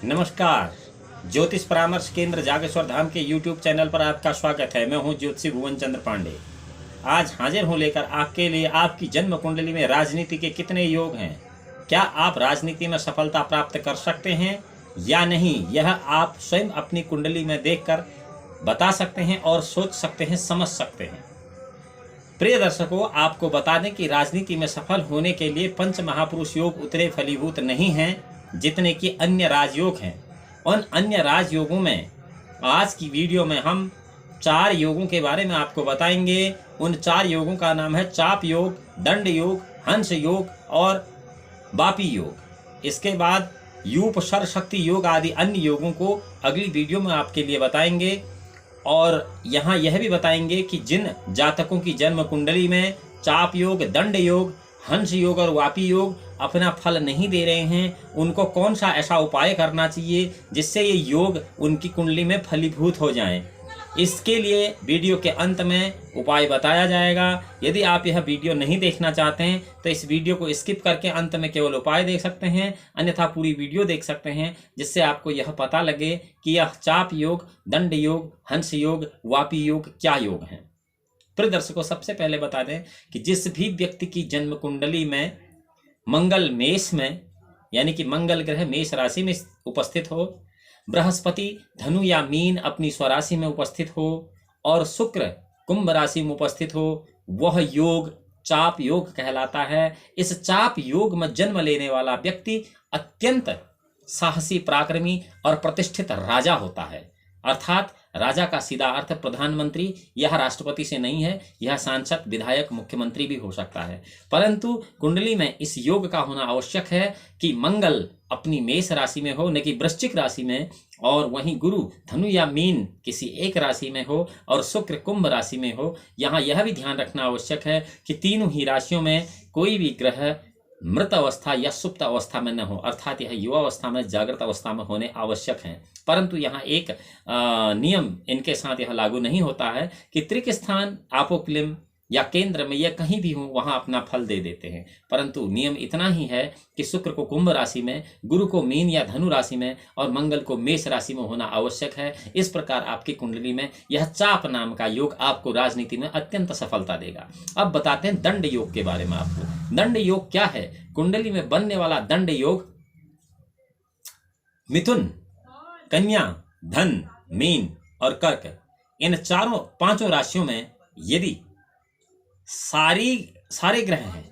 नमस्कार। ज्योतिष परामर्श केंद्र जागेश्वर धाम के YouTube चैनल पर आपका स्वागत है। मैं हूं ज्योतिषी भुवन चंद्र पांडे। आज हाजिर हूं लेकर आपके लिए आपकी जन्म कुंडली में राजनीति के कितने योग हैं। क्या आप राजनीति में सफलता प्राप्त कर सकते हैं या नहीं, यह आप स्वयं अपनी कुंडली में देखकर बता सकते हैं और सोच सकते हैं, समझ सकते हैं। प्रिय दर्शकों, आपको बता दें कि राजनीति में सफल होने के लिए पंच महापुरुष योग उतने फलीभूत नहीं हैं जितने कि अन्य राजयोग हैं। उन अन्य राजयोगों में आज की वीडियो में हम 4 योगों के बारे में आपको बताएंगे। उन 4 योगों का नाम है चाप योग, दंड योग, हंस योग और वापी योग। इसके बाद यूप शर शक्ति योग आदि अन्य योगों को अगली वीडियो में आपके लिए बताएंगे। और यहाँ यह भी बताएंगे कि जिन जातकों की जन्म कुंडली में चाप योग, दंड योग, हंस योग और वापी योग अपना फल नहीं दे रहे हैं, उनको कौन सा ऐसा उपाय करना चाहिए जिससे ये योग उनकी कुंडली में फलीभूत हो जाएं। इसके लिए वीडियो के अंत में उपाय बताया जाएगा। यदि आप यह वीडियो नहीं देखना चाहते हैं तो इस वीडियो को स्किप करके अंत में केवल उपाय देख सकते हैं, अन्यथा पूरी वीडियो देख सकते हैं, जिससे आपको यह पता लगे कि यह चाप योग, दंड योग, हंस योग, वापी योग क्या योग हैं। प्रिय दर्शकों, सबसे पहले बता दें कि जिस भी व्यक्ति की जन्म कुंडली में मंगल मेष में, यानी कि मंगल ग्रह मेष राशि में उपस्थित हो, बृहस्पति धनु या मीन अपनी स्वराशि में उपस्थित हो और शुक्र कुंभ राशि में उपस्थित हो, वह योग चाप योग कहलाता है। इस चाप योग में जन्म लेने वाला व्यक्ति अत्यंत साहसी, पराक्रमी और प्रतिष्ठित राजा होता है। अर्थात राजा का सीधा अर्थ प्रधानमंत्री, यह राष्ट्रपति से नहीं है, यह सांसद, विधायक, मुख्यमंत्री भी हो सकता है। परंतु कुंडली में इस योग का होना आवश्यक है कि मंगल अपनी मेष राशि में हो, न कि वृश्चिक राशि में, और वहीं गुरु धनु या मीन किसी एक राशि में हो और शुक्र कुंभ राशि में हो। यहाँ यह भी ध्यान रखना आवश्यक है कि तीनों ही राशियों में कोई भी ग्रह मृत अवस्था या सुप्त अवस्था में न हो, अर्थात यह युवा अवस्था में, जागृत अवस्था में होने आवश्यक हैं। परंतु यहाँ एक नियम इनके साथ यह लागू नहीं होता है कि त्रिक स्थान, आपोक्लिम या केंद्र में या कहीं भी हो वहां अपना फल दे देते हैं। परंतु नियम इतना ही है कि शुक्र को कुंभ राशि में, गुरु को मीन या धनु राशि में और मंगल को मेष राशि में होना आवश्यक है। इस प्रकार आपकी कुंडली में यह चाप नाम का योग आपको राजनीति में अत्यंत सफलता देगा। अब बताते हैं दंड योग के बारे में आपको। दंड योग क्या है? कुंडली में बनने वाला दंड योग मिथुन, कन्या, धन, मीन और कर्क, इन पांचों राशियों में यदि सारे ग्रह हैं,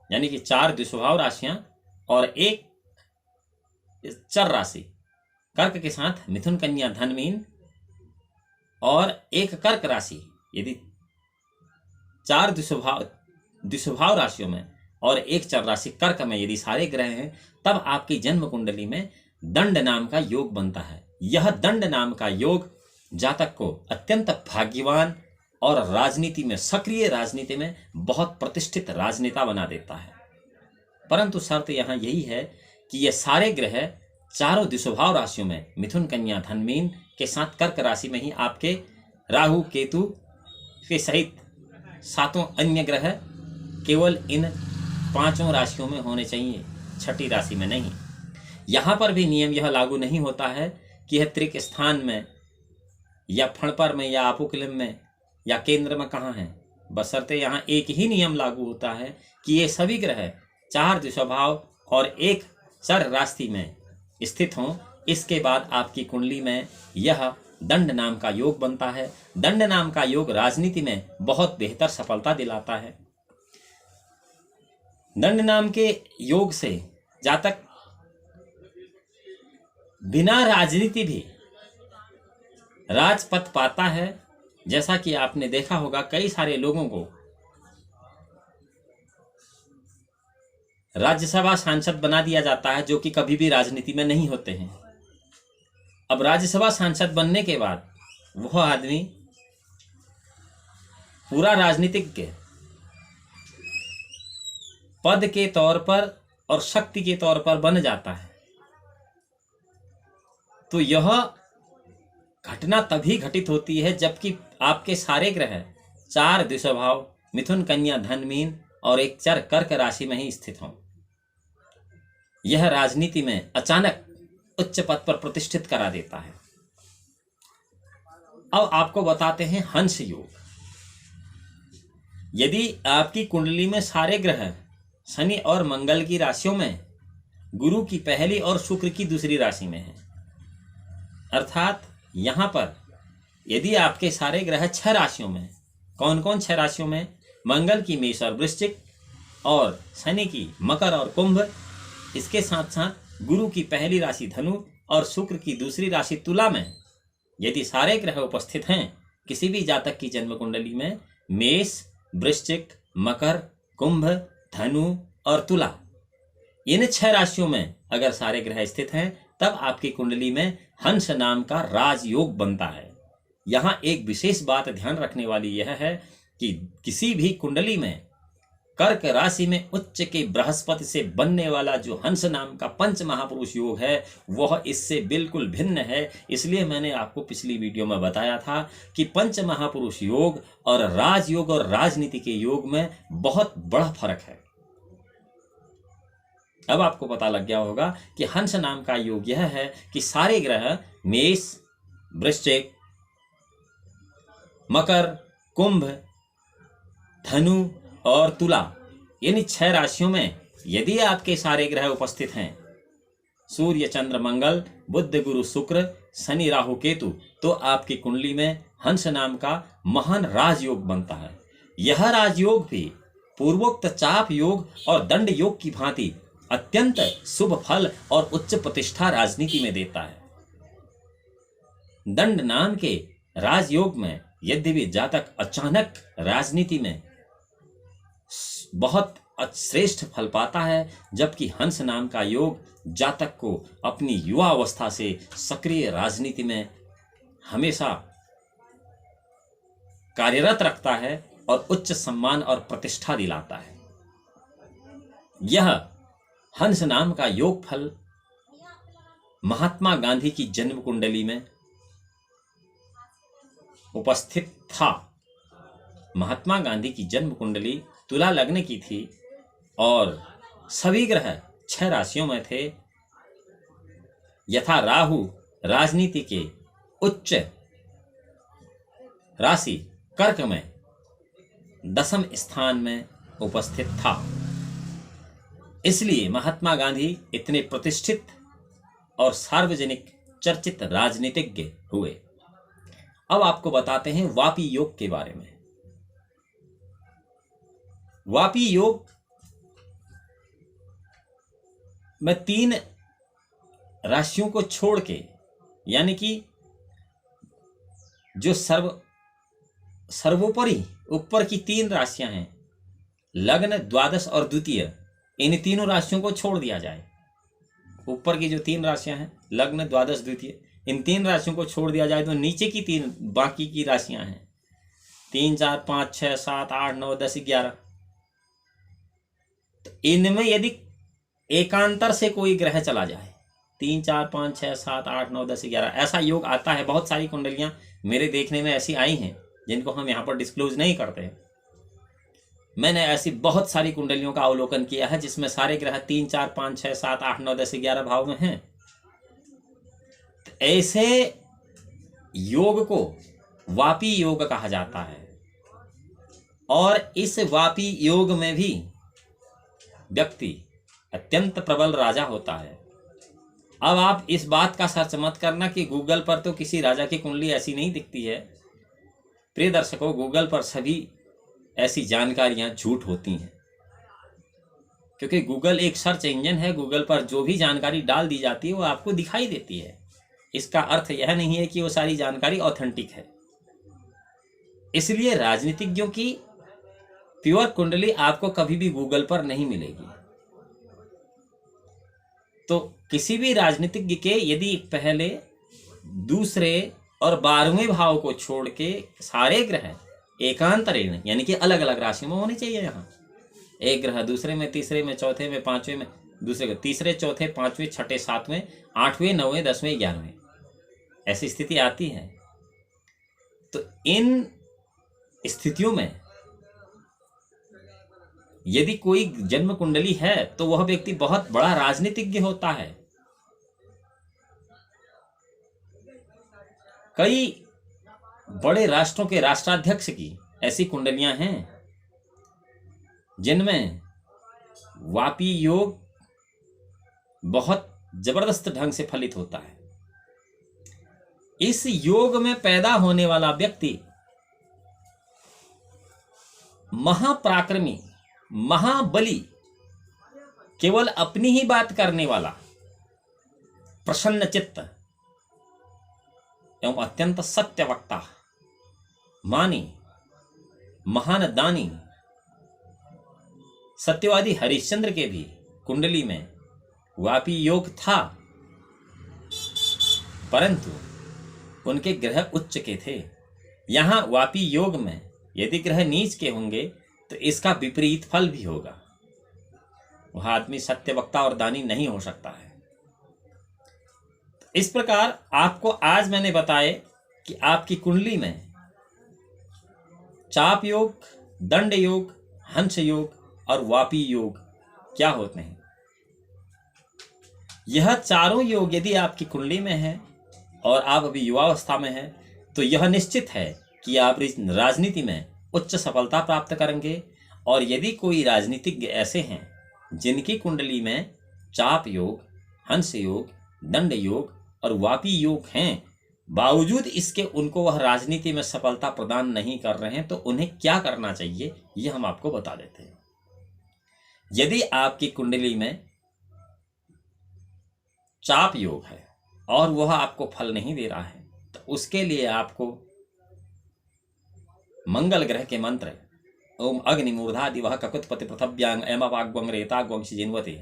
यानी कि 4 द्विस्वभाव राशियां और एक चर राशि, कर्क के साथ मिथुन, कन्या, धन, मीन और एक कर्क राशि, यदि 4 द्विस्वभाव राशियों में और एक चर राशि कर्क में यदि सारे ग्रह हैं, तब आपकी जन्म कुंडली में दंड नाम का योग बनता है। यह दंड नाम का योग जातक को अत्यंत भाग्यवान और राजनीति में, सक्रिय राजनीति में बहुत प्रतिष्ठित राजनेता बना देता है। परंतु शर्त यहाँ यही है कि ये सारे ग्रह चारों द्विस्वभाव राशियों में, मिथुन, कन्या, धन, मीन के साथ कर्क राशि में ही आपके राहु, केतु के सहित 7 अन्य ग्रह केवल इन 5 राशियों में होने चाहिए, 6ठी राशि में नहीं। यहाँ पर भी नियम यह लागू नहीं होता है कि यह त्रिक स्थान में या फणपर में या आपोक्लिम में या केंद्र में कहाँ है, बशर्ते यहाँ एक ही नियम लागू होता है कि ये सभी ग्रह 4 द्विस्वभाव और एक चर राशि में स्थित हों। इसके बाद आपकी कुंडली में यह दंड नाम का योग बनता है। दंड नाम का योग राजनीति में बहुत बेहतर सफलता दिलाता है। दंड नाम के योग से जातक बिना राजनीति भी राजपद पाता है। जैसा कि आपने देखा होगा, कई सारे लोगों को राज्यसभा सांसद बना दिया जाता है जो कि कभी भी राजनीति में नहीं होते हैं। अब राज्यसभा सांसद बनने के बाद वह आदमी पूरा राजनीतिक पद के तौर पर और शक्ति के तौर पर बन जाता है। तो यह घटना तभी घटित होती है जबकि आपके सारे ग्रह 4 द्विस्वभाव, मिथुन, कन्या, धन, मीन और एक कर्क राशि में ही स्थित हों। यह राजनीति में अचानक उच्च पद पर प्रतिष्ठित करा देता है। अब आपको बताते हैं हंस योग। यदि आपकी कुंडली में सारे ग्रह शनि और मंगल की राशियों में, गुरु की पहली और शुक्र की दूसरी राशि में है, अर्थात यहां पर यदि आपके सारे ग्रह 6 राशियों में, कौन कौन 6 राशियों में, मंगल की मेष और वृश्चिक और शनि की मकर और कुंभ, इसके साथ साथ गुरु की पहली राशि धनु और शुक्र की दूसरी राशि तुला में यदि सारे ग्रह उपस्थित हैं किसी भी जातक की जन्म कुंडली में, मेष, वृश्चिक, मकर, कुंभ, धनु और तुला, इन 6 राशियों में अगर सारे ग्रह स्थित हैं तब आपकी कुंडली में हंस नाम का राजयोग बनता है। यहां एक विशेष बात ध्यान रखने वाली यह है कि किसी भी कुंडली में कर्क राशि में उच्च के बृहस्पति से बनने वाला जो हंस नाम का पंच महापुरुष योग है वह इससे बिल्कुल भिन्न है। इसलिए मैंने आपको पिछली वीडियो में बताया था कि पंच महापुरुष योग और राजयोग और राजनीति के योग में बहुत बड़ा फर्क है। अब आपको पता लग गया होगा कि हंस नाम का योग यह है कि सारे ग्रह मेष, वृश्चिक, मकर, कुंभ, धनु और तुला, इन 6 राशियों में यदि आपके सारे ग्रह उपस्थित हैं, सूर्य, चंद्र, मंगल, बुध, गुरु, शुक्र, शनि, राहु, केतु, तो आपकी कुंडली में हंस नाम का महान राजयोग बनता है। यह राजयोग भी पूर्वोक्त चाप योग और दंड योग की भांति अत्यंत शुभ फल और उच्च प्रतिष्ठा राजनीति में देता है। दंड नाम के राजयोग में यद्यपि जातक अचानक राजनीति में बहुत श्रेष्ठ फल पाता है, जबकि हंस नाम का योग जातक को अपनी युवा अवस्था से सक्रिय राजनीति में हमेशा कार्यरत रखता है और उच्च सम्मान और प्रतिष्ठा दिलाता है। यह हंस नाम का योग फल महात्मा गांधी की जन्म कुंडली में उपस्थित था। महात्मा गांधी की जन्म कुंडली तुला लग्न की थी और सभी ग्रह 6 राशियों में थे। यथा राहु राजनीति के उच्च राशि कर्क में 10वें स्थान में उपस्थित था। इसलिए महात्मा गांधी इतने प्रतिष्ठित और सार्वजनिक चर्चित राजनीतिज्ञ हुए। अब आपको बताते हैं वापी योग के बारे में। वापी योग में 3 राशियों को छोड़ के, यानी कि जो सर्वोपरि ऊपर की 3 राशियां हैं, लग्न, द्वादश और द्वितीय, इन तीनों राशियों को छोड़ दिया जाए। ऊपर की जो 3 राशियां हैं, लग्न, द्वादश, द्वितीय, इन 3 राशियों को छोड़ दिया जाए तो नीचे की 3 बाकी की राशियां हैं 3, 4, 5, 6, 7, 8, 9, 10, 11। तो इनमें यदि एकांतर से कोई ग्रह चला जाए, 3, 4, 5, 6, 7, 8, 9, 10, 11, ऐसा योग आता है। बहुत सारी कुंडलियां मेरे देखने में ऐसी आई हैं जिनको हम यहाँ पर डिस्क्लोज नहीं करते हैं। मैंने ऐसी बहुत सारी कुंडलियों का अवलोकन किया है जिसमें सारे ग्रह 3, 4, 5, 6, 7, 8, 9, 10, 11 भाव में हैं। तो ऐसे योग को वापी योग कहा जाता है और इस वापी योग में भी व्यक्ति अत्यंत प्रबल राजा होता है। अब आप इस बात का सर्च मत करना कि गूगल पर तो किसी राजा की कुंडली ऐसी नहीं दिखती है। प्रिय दर्शकों, गूगल पर सभी ऐसी जानकारियां झूठ होती हैं, क्योंकि गूगल एक सर्च इंजन है। गूगल पर जो भी जानकारी डाल दी जाती है वो आपको दिखाई देती है। इसका अर्थ यह नहीं है कि वो सारी जानकारी ऑथेंटिक है। इसलिए राजनीतिज्ञों की प्योर कुंडली आपको कभी भी गूगल पर नहीं मिलेगी। तो किसी भी राजनीतिज्ञ के यदि पहले, दूसरे और 12वें भाव को छोड़ के सारे ग्रह एकांतरेण यानी कि अलग अलग राशियों में होने चाहिए। यहाँ एक ग्रह दूसरे में, तीसरे में, चौथे में, 5वें में, दूसरे में, तीसरे, चौथे, 5वें, 6ठे, 7वें, 8वें, 9वें, 10वें, 11वें, ऐसी स्थिति आती है। तो इन स्थितियों में यदि कोई जन्म कुंडली है तो वह व्यक्ति बहुत बड़ा राजनीतिज्ञ होता है। कई बड़े राष्ट्रों के राष्ट्राध्यक्ष की ऐसी कुंडलियां हैं जिनमें वापी योग बहुत जबरदस्त ढंग से फलित होता है। इस योग में पैदा होने वाला व्यक्ति महापराक्रमी, महाबली, केवल अपनी ही बात करने वाला, प्रसन्न चित्त एवं अत्यंत सत्यवक्ता, मानी, महान दानी, सत्यवादी हरिश्चंद्र के भी कुंडली में वापी योग था, परंतु उनके ग्रह उच्च के थे। यहां वापी योग में यदि ग्रह नीच के होंगे तो इसका विपरीत फल भी होगा। वह आदमी सत्यवक्ता और दानी नहीं हो सकता है। इस प्रकार आपको आज मैंने बताया कि आपकी कुंडली में चाप योग, दंड योग, हंस योग और वापी योग क्या होते हैं। यह चारों योग यदि आपकी कुंडली में है और आप अभी युवावस्था में हैं तो यह निश्चित है कि आप राजनीति में उच्च सफलता प्राप्त करेंगे। और यदि कोई राजनीतिज्ञ ऐसे हैं जिनकी कुंडली में चाप योग, हंस योग, दंड योग और वापी योग हैं, बावजूद इसके उनको वह राजनीति में सफलता प्रदान नहीं कर रहे हैं, तो उन्हें क्या करना चाहिए यह हम आपको बता देते हैं। यदि आपकी कुंडली में चाप योग है और वह आपको फल नहीं दे रहा है तो उसके लिए आपको मंगल ग्रह के मंत्र ओम अग्निमूर्धादि वह ककुतपति पृथव्यांग एमवाग्वंग रेताग्वंग जिन्वते,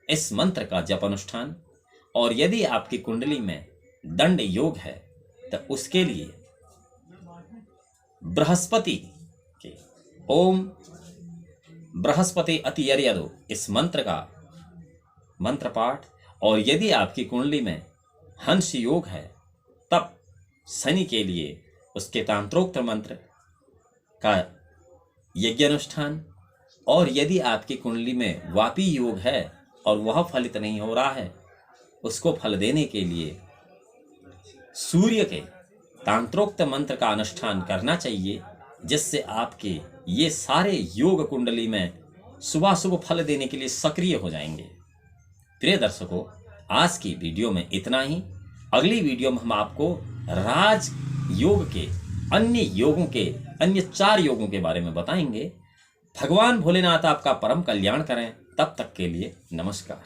इस मंत्र का जप अनुष्ठान। और यदि आपकी कुंडली में दंड योग है तो उसके लिए बृहस्पति के ओम बृहस्पति अति यर्यदो इस मंत्र का मंत्र पाठ। और यदि आपकी कुंडली में हंस योग है तब शनि के लिए उसके तांत्रोक्त मंत्र का यज्ञ अनुष्ठान। और यदि आपकी कुंडली में वापी योग है और वह फलित नहीं हो रहा है, उसको फल देने के लिए सूर्य के तांत्रोक्त मंत्र का अनुष्ठान करना चाहिए, जिससे आपके ये सारे योग कुंडली में सुबह सुबह फल देने के लिए सक्रिय हो जाएंगे। प्रिय दर्शकों, आज की वीडियो में इतना ही। अगली वीडियो में हम आपको राज योग के अन्य योगों के अन्य 4 योगों के बारे में बताएंगे। भगवान भोलेनाथ आपका परम कल्याण करें। तब तक के लिए नमस्कार।